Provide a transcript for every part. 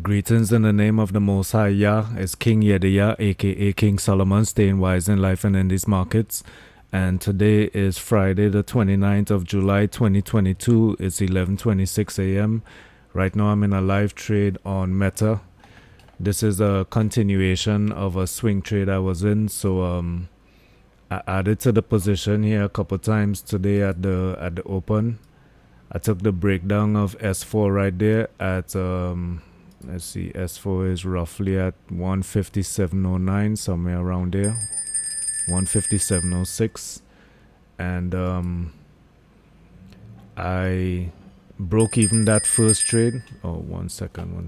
Greetings in the name of the Most High Yah. It's King Yediah, aka King Solomon, staying wise in life and in these markets. And today is Friday, the 29th of July, 2022. It's 11:26 a.m. Right now, I'm in a live trade on Meta. This is a continuation of a swing trade I was in. So I added to the position here a couple times today at the open. I took the breakdown of S4 right there at let's see, S4 is roughly at 157.09, somewhere around there, 157.06. And I broke even that first trade. Oh, one second. All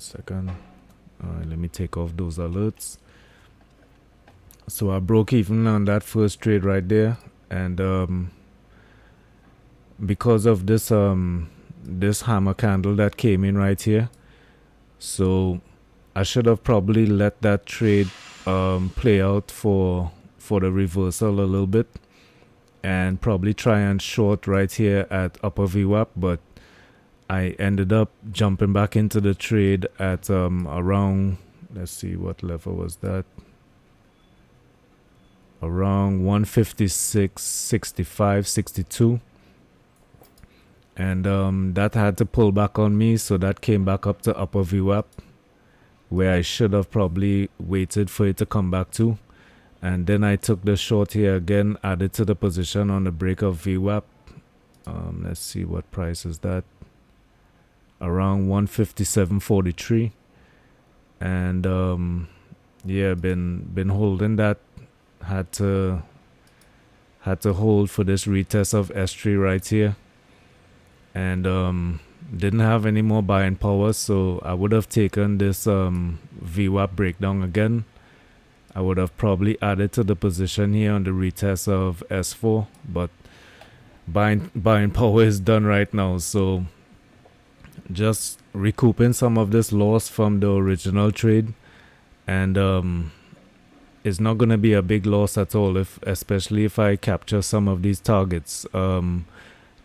right, let me take off those alerts. So I broke even on that first trade right there. And because of this this hammer candle that came in right here, so I should have probably let that trade play out for the reversal a little bit and probably try and short right here at upper VWAP, but I ended up jumping back into the trade at around, let's see, what level was that? Around 156.65, 62. And that had to pull back on me, so that came back up to upper VWAP, where I should have probably waited for it to come back to. And then I took the short here again, added to the position on the break of VWAP. Let's see, what price is that? Around 157.43. And yeah, been holding that. Had to hold for this retest of S3 right here. And didn't have any more buying power, so I would have taken this VWAP breakdown again. I would have probably added to the position here on the retest of S4, but buying power is done right now, so just recouping some of this loss from the original trade. And it's not going to be a big loss at all, especially if I capture some of these targets. I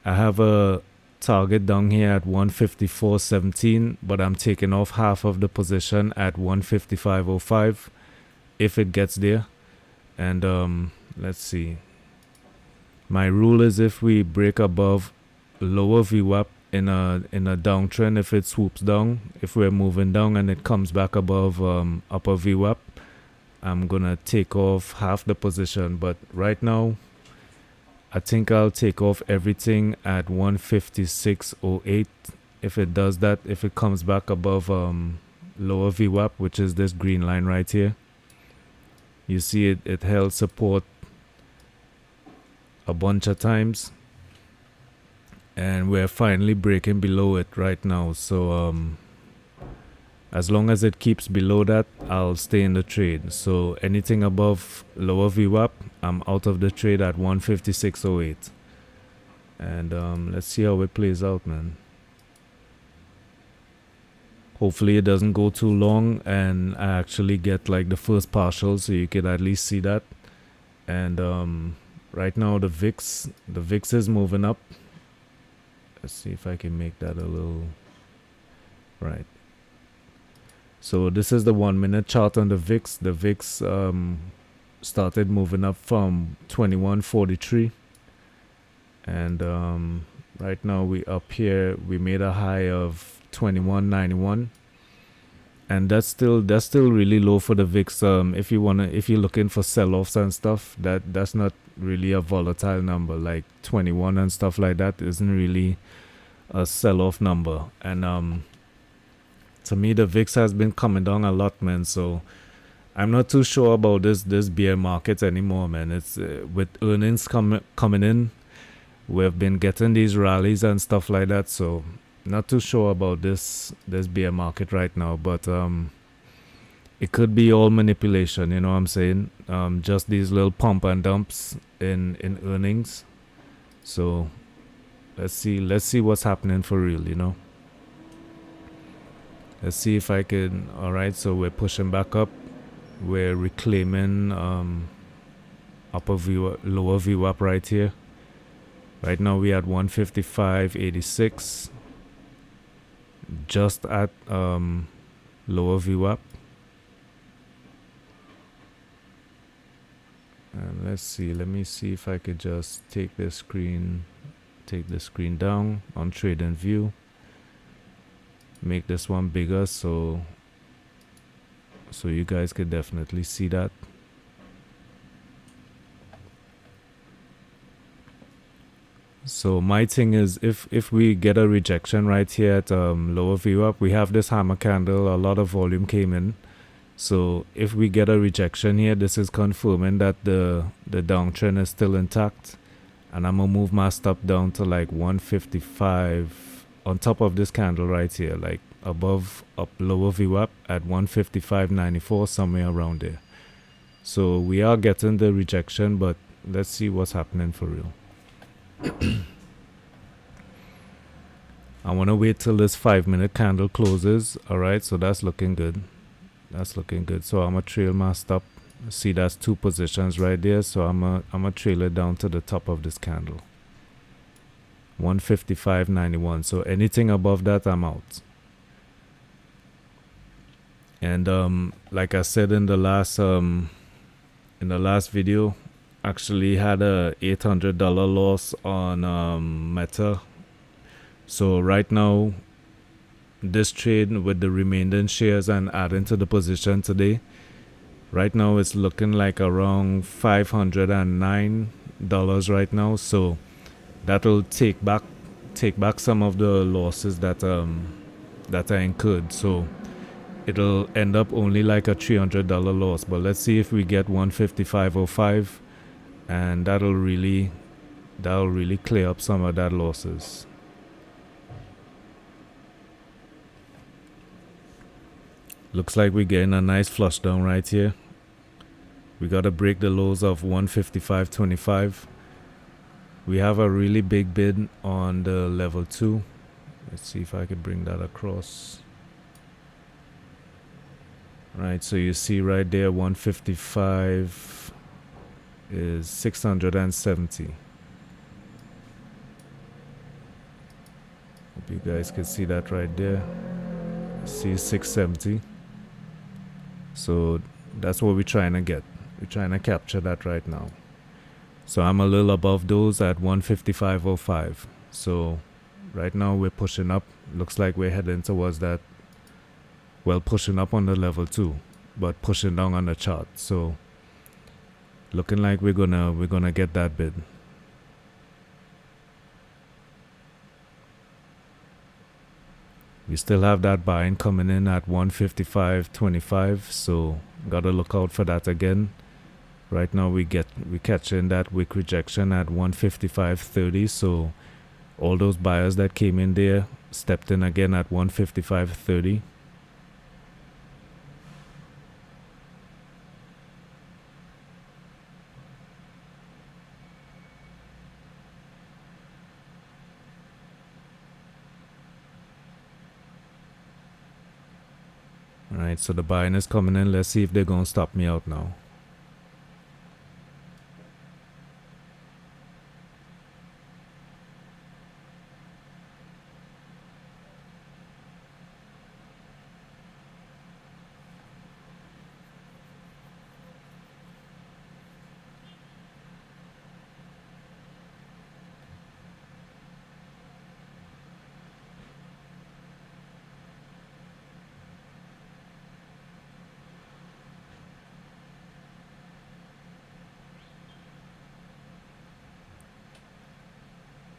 have a target down here at 154.17, but I'm taking off half of the position at 155.05 if it gets there. And let's see, my rule is if we break above lower VWAP in a downtrend, if it swoops down, if we're moving down and it comes back above upper VWAP, I'm gonna take off half the position. But right now I think I'll take off everything at 156.08. If it does that, if it comes back above lower VWAP, which is this green line right here, you see it held support a bunch of times, and we're finally breaking below it right now. So as long as it keeps below that, I'll stay in the trade. So anything above lower VWAP, I'm out of the trade at 156.08. And let's see how it plays out, man. Hopefully it doesn't go too long and I actually get like the first partial, so you could at least see that. And right now the VIX is moving up. Let's see if I can make that a little right. So this is the 1 minute chart on the VIX. The VIX started moving up from 21.43, and right now we up here. We made a high of 21.91, and that's still really low for the VIX. If you're looking for sell-offs and stuff, that's not really a volatile number. Like 21 and stuff like that isn't really a sell-off number. And to me, the VIX has been coming down a lot, man. So I'm not too sure about this bear market anymore, man. It's with earnings coming in, we've been getting these rallies and stuff like that. So not too sure about this bear market right now. But it could be all manipulation. You know what I'm saying? Just these little pump and dumps in earnings. So let's see what's happening for real. You know. Let's see if I can. All right, so we're pushing back up. We're reclaiming upper VWAP, lower VWAP right here. Right now we at 155.86. Just at lower VWAP. And let's see, let me see if I could just take the screen down on trading view, make this one bigger so you guys could definitely see that. So my thing is, if we get a rejection right here at lower VWAP, we have this hammer candle, a lot of volume came in. So if we get a rejection here, this is confirming that the downtrend is still intact. And I'm gonna move my stop down to like 155 on top of this candle right here, like above lower VWAP at 155.94, somewhere around there. So we are getting the rejection, but let's see what's happening for real. I want to wait till this 5-minute candle closes. All right, so that's looking good. That's looking good. So I'm gonna trail my stop. See, that's 2 positions right there. So I'm gonna trail it down to the top of this candle. 155.91. So anything above that, I'm out. And like I said in the last video, actually had a $800 loss on Meta. So right now, this trade with the remaining shares and adding to the position today, right now it's looking like around $509 right now. So that'll take back some of the losses that I incurred. So it'll end up only like a $300 loss. But let's see if we get 155.05, and that'll really clear up some of that losses. Looks like we're getting a nice flush down right here. We got to break the lows of 155.25. We have a really big bid on the level 2. Let's see if I can bring that across. Right, so you see right there, 155 is 670. Hope you guys can see that right there. See 670. So that's what we're trying to get. We're trying to capture that right now. So I'm a little above those at 155.05. So right now we're pushing up. Looks like we're heading towards that. Well, pushing up on the level 2, but pushing down on the chart. So looking like we're gonna get that bid. We still have that buying coming in at 155.25, so gotta look out for that again. Right now we catching that wick rejection at 155.30, so all those buyers that came in there stepped in again at 155.30. Alright, so the buying is coming in. Let's see if they're gonna stop me out now.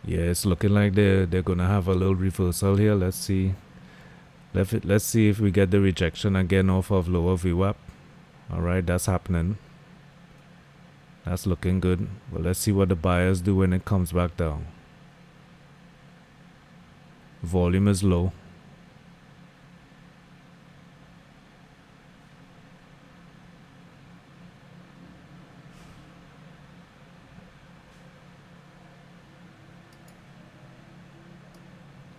Yeah, it's looking like they're gonna have a little reversal here. Let's see. Let's see if we get the rejection again off of lower VWAP. Alright, that's happening. That's looking good. But let's see what the buyers do when it comes back down. Volume is low.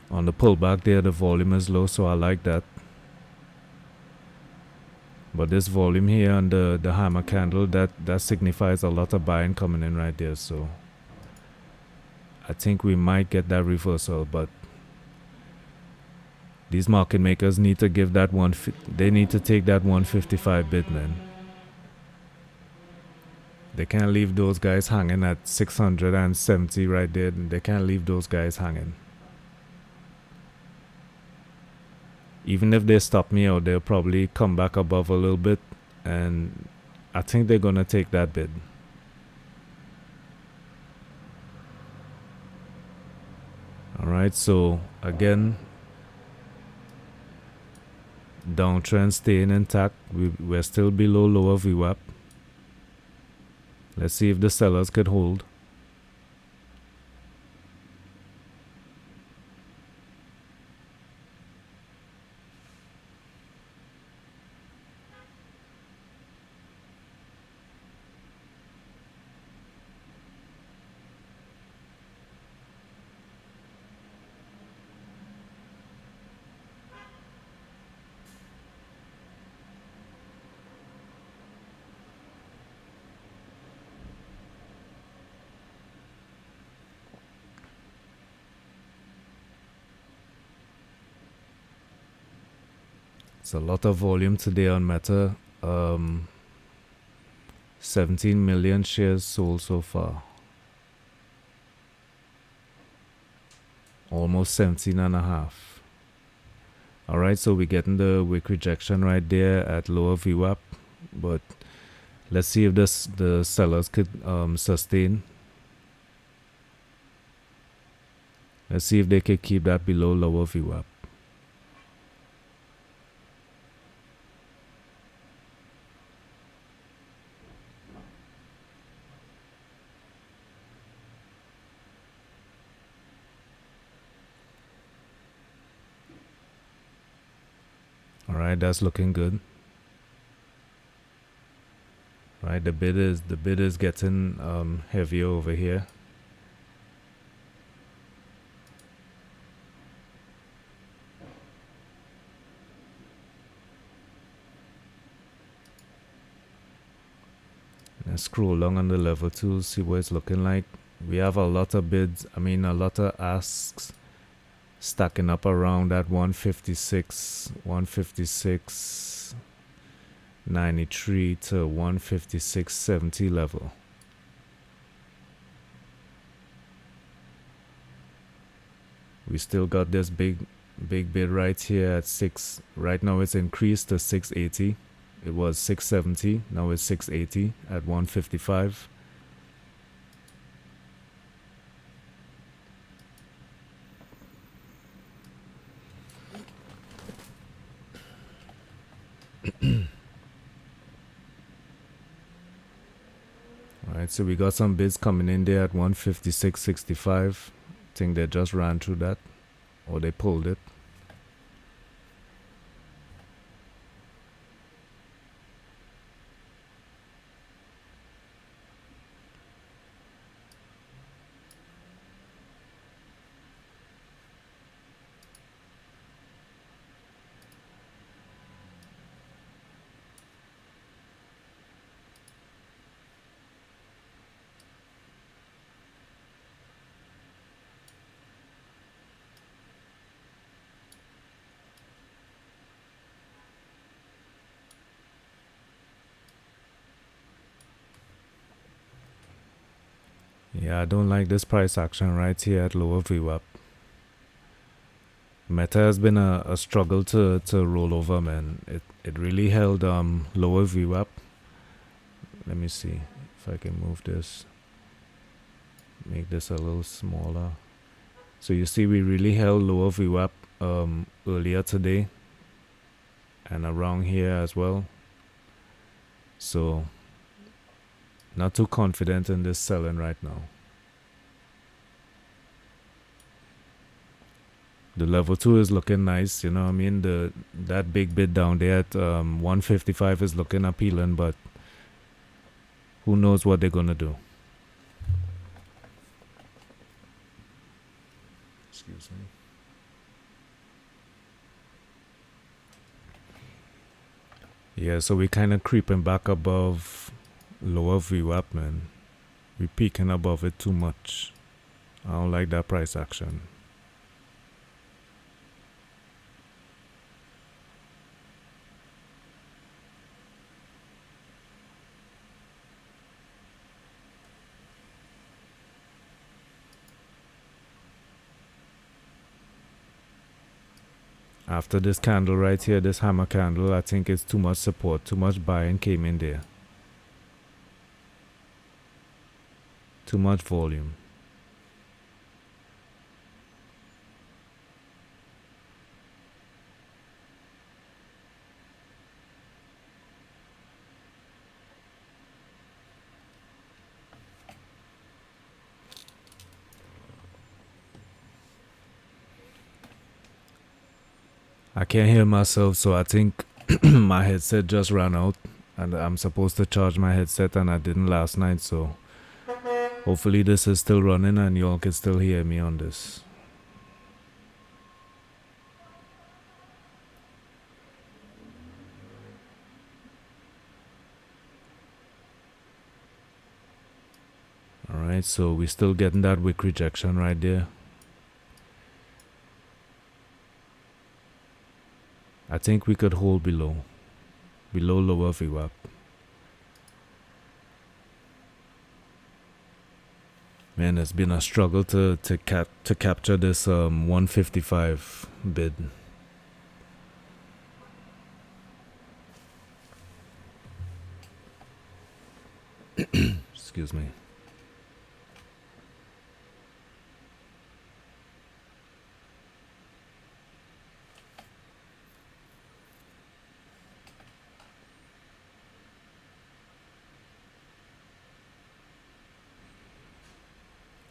On the pullback there, the volume is low, so I like that. But this volume here on the hammer candle, that signifies a lot of buying coming in right there. So I think we might get that reversal, but These market makers need to give that they need to take that 155 bid, man. They can't leave those guys hanging at 670 right there. They can't leave those guys hanging. Even if they stop me out, they'll probably come back above a little bit, and I think they're gonna take that bid. Alright, so again, downtrend staying intact. We're still below lower VWAP. Let's see if the sellers could hold. It's a lot of volume today on Meta. 17 million shares sold so far. Almost 17 and a half. Alright, so we're getting the wick rejection right there at lower VWAP. But let's see if the sellers could sustain. Let's see if they could keep that below lower VWAP. Alright, that's looking good. Right, the bid is getting heavier over here. Let's scroll along on the level 2, see what it's looking like. We have a lot of bids, a lot of asks stacking up around that 156.93 to 156.70 level. We still got this big bid right here at 6. Right now it's increased to 680. It was 670, now it's 680 at 155. Alright, so we got some bids coming in there at 156.65. I think they just ran through that, or they pulled it. Yeah, I don't like this price action right here at lower VWAP. Meta has been a struggle to roll over, man. It really held lower VWAP. Let me see if I can move this. Make this a little smaller. So you see we really held lower VWAP earlier today. And around here as well. So not too confident in this selling right now. The level 2 is looking nice, you know what I mean? That big bid down there at 155 is looking appealing, but who knows what they're gonna do. Excuse me. Yeah, so we're kind of creeping back above lower VWAP, man. We're peaking above it too much. I don't like that price action. After this candle right here, this hammer candle, I think it's too much support, too much buying came in there. Too much volume. I can't hear myself, so I think my headset just ran out. And I'm supposed to charge my headset, and I didn't last night, so hopefully this is still running and y'all can still hear me on this. Alright, so we're still getting that wick rejection right there. I think we could hold below lower VWAP. Man, it's been a struggle to capture this 155 bid. Excuse me.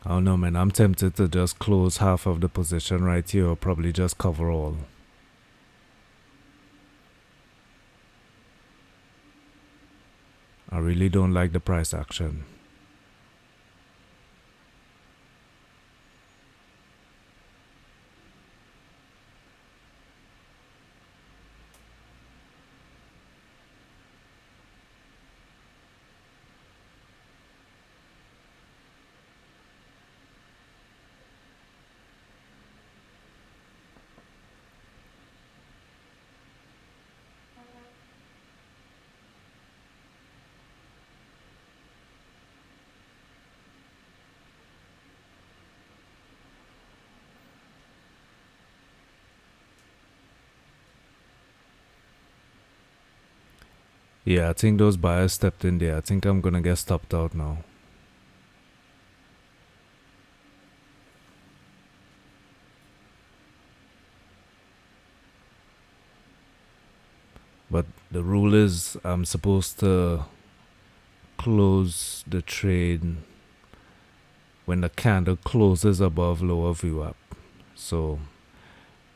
I don't know, man. I'm tempted to just close half of the position right here, or probably just cover all. I really don't like the price action. Yeah, I think those buyers stepped in there. I think I'm gonna get stopped out now. But the rule is I'm supposed to close the trade when the candle closes above lower VWAP. So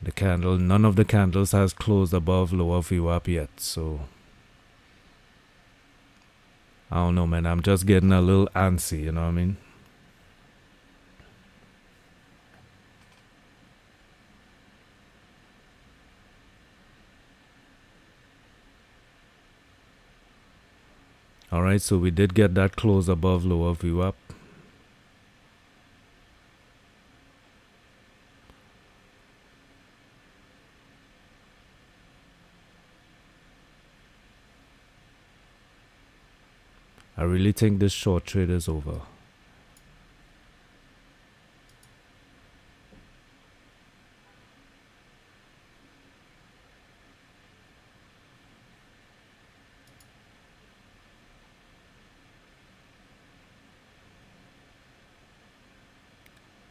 the candle, none of the candles has closed above lower VWAP yet. So I don't know, man. I'm just getting a little antsy, you know what I mean? Alright, so we did get that close above lower VWAP. I really think this short trade is over.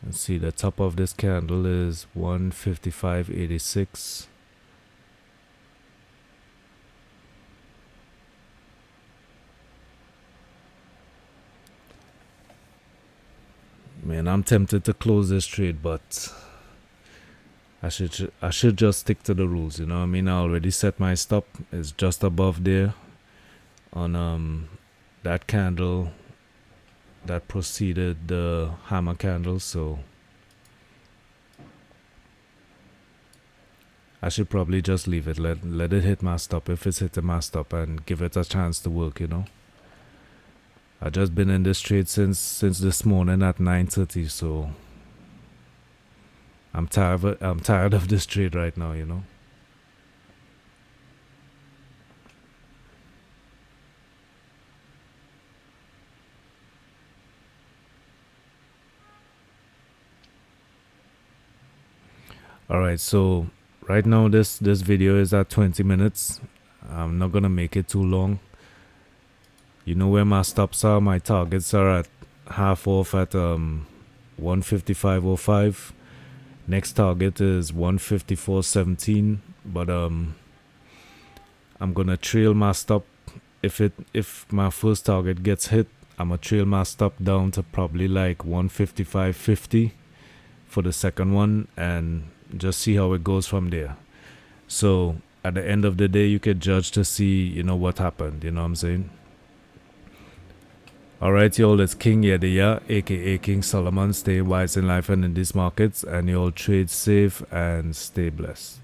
Let's see, the top of this candle is 155.86. Man, I'm tempted to close this trade, but I should just stick to the rules, you know what I mean? I already set my stop. It's just above there on that candle that preceded the hammer candle, so I should probably just leave it, let it hit my stop if it's hitting my stop, and give it a chance to work, you know. I just been in this trade since this morning at 9:30, so I'm tired of this trade right now, you know. All right, so right now this video is at 20 minutes. I'm not gonna make it too long. You know where my stops are. My targets are at half off at 155.05. Next target is 154.17, but I'm gonna trail my stop. If my first target gets hit, I'm gonna trail my stop down to probably like 155.50 for the second one, and just see how it goes from there. So at the end of the day, you can judge to see, what happened. You know what I'm saying? Alright, y'all, it's King Yediya, aka King Solomon. Stay wise in life and in these markets, and y'all trade safe and stay blessed.